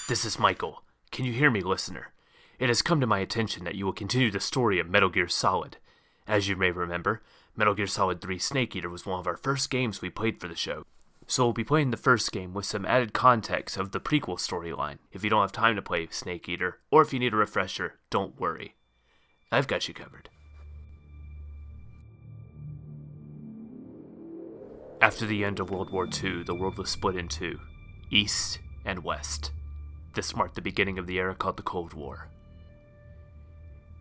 This is Michael. Can you hear me, listener? It has come to my attention that you will continue the story of Metal Gear Solid. As you may remember, Metal Gear Solid 3 Snake Eater was one of our first games we played for the show. So we'll be playing the first game with some added context of the prequel storyline. If you don't have time to play Snake Eater, or if you need a refresher, don't worry. I've got you covered. After the end of World War II, the world was split in two, East and West. This marked the beginning of the era called the Cold War.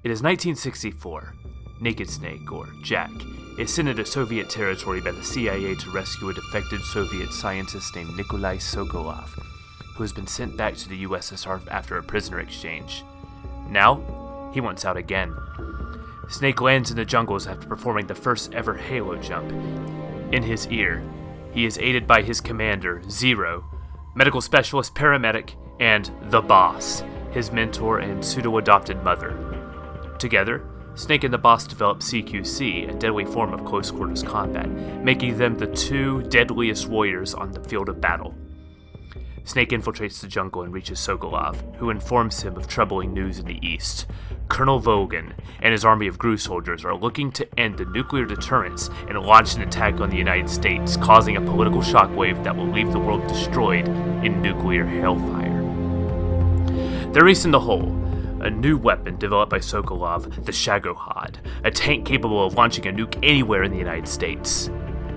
It is 1964. Naked Snake, or Jack, is sent into Soviet territory by the CIA to rescue a defected Soviet scientist named Nikolai Sokolov, who has been sent back to the USSR after a prisoner exchange. Now, he wants out again. Snake lands in the jungles after performing the first ever Halo jump. In his ear, he is aided by his commander, Zero, medical specialist paramedic, and the Boss, his mentor and pseudo-adopted mother. Together, Snake and the Boss develop CQC, a deadly form of close-quarters combat, making them the two deadliest warriors on the field of battle. Snake infiltrates the jungle and reaches Sokolov, who informs him of troubling news in the east. Colonel Vogan and his army of GRU soldiers are looking to end the nuclear deterrence and launch an attack on the United States, causing a political shockwave that will leave the world destroyed in nuclear hellfire. They're released in the hole, a new weapon developed by Sokolov, the Shagohod, a tank capable of launching a nuke anywhere in the United States.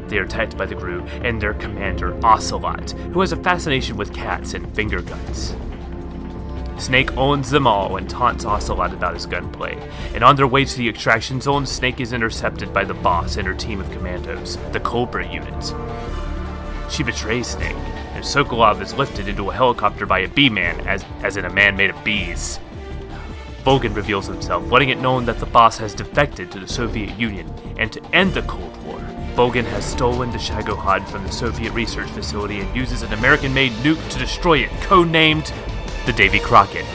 They are attacked by the GRU and their commander, Ocelot, who has a fascination with cats and finger guns. Snake owns them all and taunts Ocelot about his gunplay, and on their way to the extraction zone, Snake is intercepted by the Boss and her team of commandos, the Cobra unit. She betrays Snake, and Sokolov is lifted into a helicopter by a bee-man, as in a man made of bees. Vogan reveals himself, letting it known that the Boss has defected to the Soviet Union, and to end the Cold War, Vogan has stolen the Shagohod from the Soviet research facility and uses an American-made nuke to destroy it, codenamed the Davy Crockett.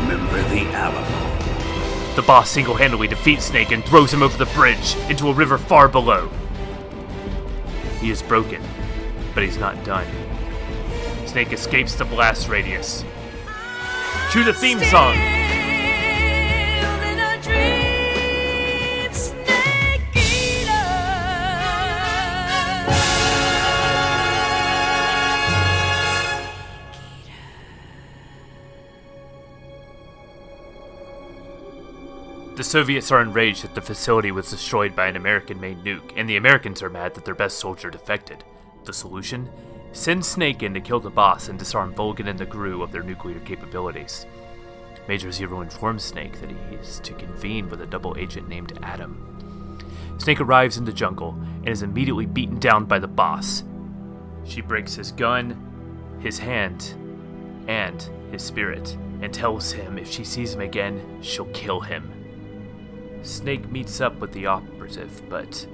Remember the Alamo. The Boss single-handedly defeats Snake and throws him over the bridge into a river far below. He is broken, but he's not done. Snake escapes the blast radius. Cue the theme song! The Soviets are enraged that the facility was destroyed by an American-made nuke, and the Americans are mad that their best soldier defected. The solution? Send Snake in to kill the Boss and disarm Vogan and the GRU of their nuclear capabilities. Major Zero informs Snake that he is to convene with a double agent named Adam. Snake arrives in the jungle and is immediately beaten down by the Boss. She breaks his gun, his hand, and his spirit, and tells him if she sees him again, she'll kill him. Snake meets up with the operative, but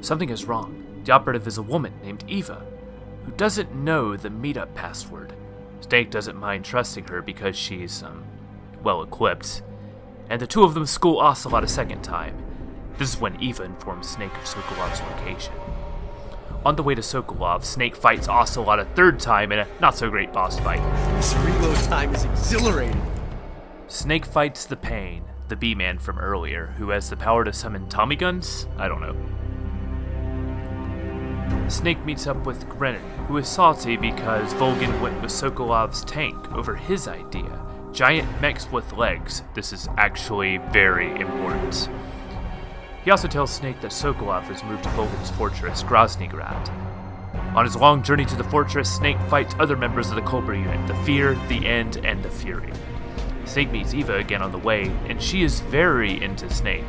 something is wrong. The operative is a woman named Eva, who doesn't know the meetup password. Snake doesn't mind trusting her because she's, well-equipped, and the two of them school Ocelot a second time. This is when Eva informs Snake of Sokolov's location. On the way to Sokolov, Snake fights Ocelot a third time in a not-so-great boss fight. This reload time is exhilarating. Snake fights the Pain, the B-Man from earlier, who has the power to summon Tommy guns? I don't know. Snake meets up with Grennan, who is salty because Vogan went with Sokolov's tank over his idea. Giant mechs with legs. This is actually very important. He also tells Snake that Sokolov has moved to Vogan's fortress, Groznygrad. On his long journey to the fortress, Snake fights other members of the Cobra unit, the Fear, the End, and the Fury. Snake meets Eva again on the way, and she is very into Snake.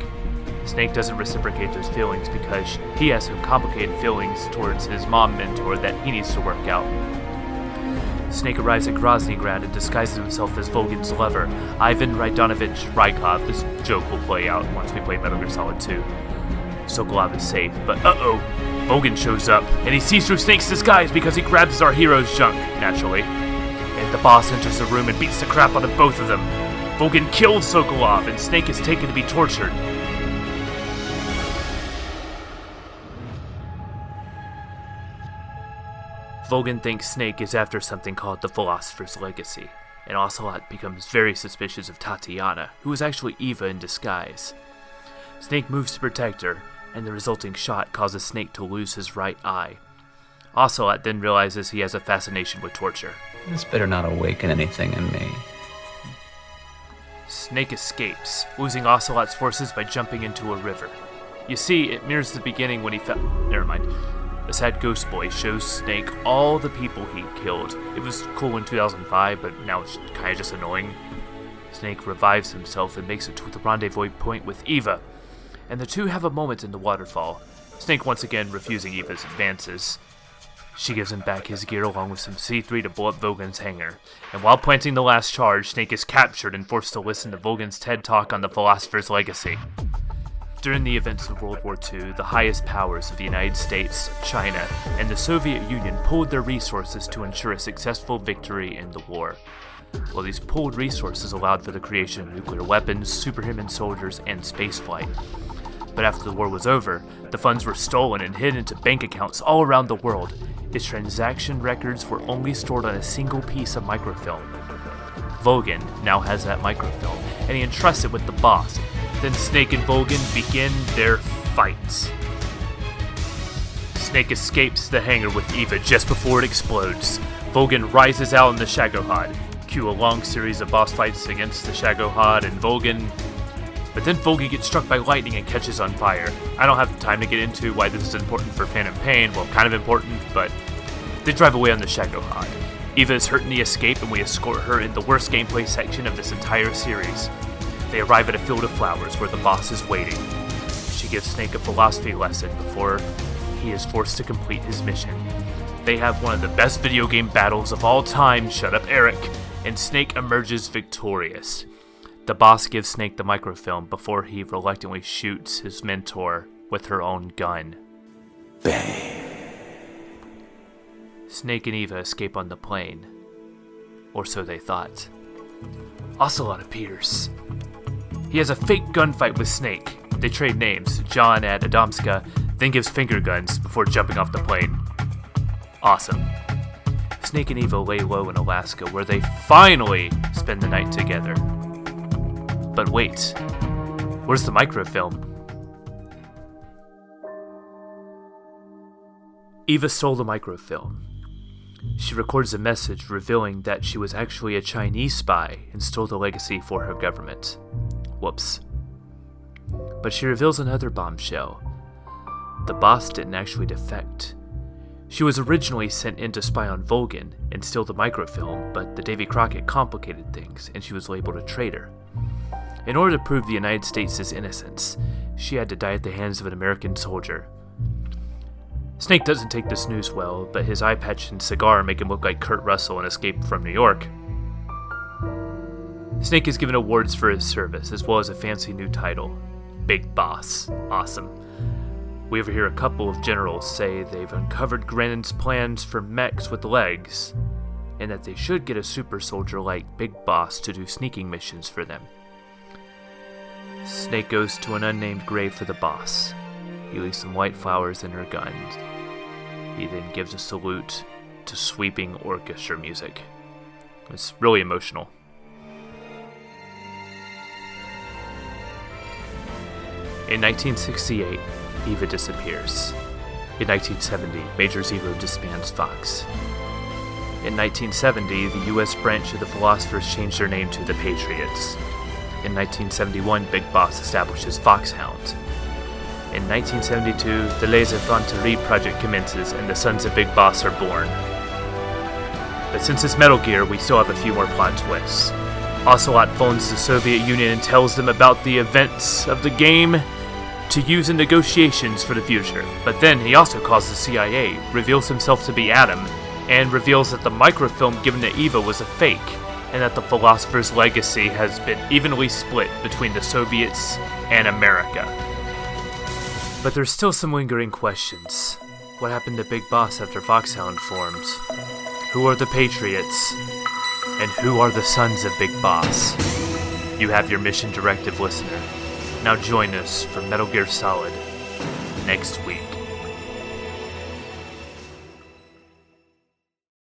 Snake doesn't reciprocate those feelings because he has some complicated feelings towards his mom mentor that he needs to work out. Snake arrives at Groznygrad and disguises himself as Vogan's lover, Ivan Raidonovich Rykov. This joke will play out once we play Metal Gear Solid 2. Sokolov is safe, but Vogan shows up, and he sees through Snake's disguise because he grabs our hero's junk, naturally. And the Boss enters the room and beats the crap out of both of them. Vogan kills Sokolov, and Snake is taken to be tortured. Vogan thinks Snake is after something called the Philosopher's Legacy. and Ocelot becomes very suspicious of Tatiana, who is actually Eva in disguise. Snake moves to protect her, and the resulting shot causes Snake to lose his right eye. Ocelot then realizes he has a fascination with torture. This better not awaken anything in me. Snake escapes, losing Ocelot's forces by jumping into a river. You see, it mirrors the beginning when he fell. Never mind. The sad ghost boy shows Snake all the people he killed. It was cool in 2005, but now it's kind of just annoying. Snake revives himself and makes it to the rendezvous point with Eva, and the two have a moment in the waterfall, Snake once again refusing Eva's advances. She gives him back his gear along with some C3 to blow up Vogan's hangar, and while planting the last charge, Snake is captured and forced to listen to Vogan's TED Talk on the philosopher's legacy. During the events of World War II, the highest powers of the United States, China, and the Soviet Union pooled their resources to ensure a successful victory in the war. Well, these pooled resources allowed for the creation of nuclear weapons, superhuman soldiers, and spaceflight. But after the war was over, the funds were stolen and hid into bank accounts all around the world. Its transaction records were only stored on a single piece of microfilm. Vogan now has that microfilm, and he entrusts it with the boss. Then Snake and Vogan begin their fight. Snake escapes the hangar with Eva just before it explodes. Vogan rises out in the Shagohod. Cue a long series of boss fights against the Shagohod and Vogan. But then Vogan gets struck by lightning and catches on fire. I don't have the time to get into why this is important for Phantom Pain. Well, kind of important, but they drive away on the Shagohod. Eva is hurt in the escape, and we escort her in the worst gameplay section of this entire series. They arrive at a field of flowers where the boss is waiting. She gives Snake a philosophy lesson before he is forced to complete his mission. They have one of the best video game battles of all time, Shut Up Eric, and Snake emerges victorious. The boss gives Snake the microfilm before he reluctantly shoots his mentor with her own gun. Bang. Snake and Eva escape on the plane. Or so they thought. Ocelot appears. He has a fake gunfight with Snake. They trade names, John at Adomska, then gives finger guns before jumping off the plane. Awesome. Snake and Eva lay low in Alaska, where they finally spend the night together. But wait, where's the microfilm? Eva stole the microfilm. She records a message revealing that she was actually a Chinese spy and stole the legacy for her government. Whoops. But she reveals another bombshell. The boss didn't actually defect. She was originally sent in to spy on Vogan and steal the microfilm, but the Davy Crockett complicated things and she was labeled a traitor. In order to prove the United States' innocence, she had to die at the hands of an American soldier. Snake doesn't take this news well, but his eye patch and cigar make him look like Kurt Russell in Escape from New York. Snake is given awards for his service, as well as a fancy new title, Big Boss. Awesome. We overhear a couple of generals say they've uncovered Grennan's plans for mechs with legs, and that they should get a super soldier like Big Boss to do sneaking missions for them. Snake goes to an unnamed grave for the boss. He leaves some white flowers in her gun. He then gives a salute to sweeping orchestra music. It's really emotional. In 1968, Eva disappears. In 1970, Major Zero disbands Fox. In 1970, the US branch of the Philosophers changed their name to the Patriots. In 1971, Big Boss establishes Foxhound. In 1972, the Les Infanteries project commences and the Sons of Big Boss are born. But since it's Metal Gear, we still have a few more plot twists. Ocelot phones the Soviet Union and tells them about the events of the game to use in negotiations for the future. But then he also calls the CIA, reveals himself to be Adam, and reveals that the microfilm given to Eva was a fake, and that the Philosopher's legacy has been evenly split between the Soviets and America. But there's still some lingering questions. What happened to Big Boss after Foxhound formed? Who are the Patriots? And who are the Sons of Big Boss? You have your mission directive, listener. Now join us for Metal Gear Solid next week.